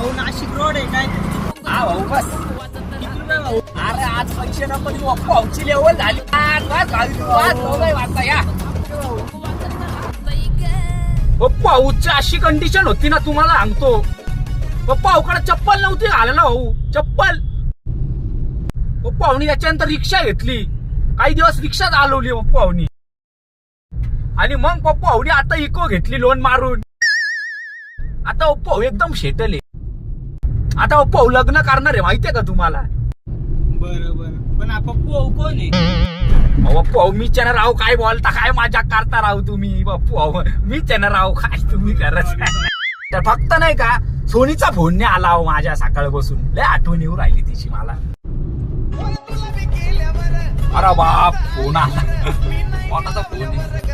भाऊ नाशिक रोड आहे काय? हा भाऊ बस. किती रुपये भाऊ? अरे आज पैसे नको देऊ, पावची लेवल झाली. वाजता या पाऊची अशी कंडिशन होती ना, तुम्हाला सांगतो. पाऊकडे चप्पल नव्हती घालायला भाऊ, चप्पल. पाहुणी त्याच्यानंतर रिक्षा घेतली, काही दिवस रिक्षा चालवली पाहुणी. आणि मग पाहुणी आता इको घेतली लोन मारून. आता पाहू एकदम शेटल आहे. आता पाहू लग्न करणार आहे माहितीये का तुम्हाला? बरोबर. पण पप्पू कोण आहे? पाहू मीच ना राव, काय बोलता, काय मजाक करता राव तुम्ही. बापू मीच ना राव, काय तुम्ही करत. तर फक्त नाही का सोनीचा फोन नाही आला हो माझ्या सकाळ बसून. लय आठवण येऊ राहिली तिची मला. अरे बाप फोन आला, कोणाचा फोन आहे?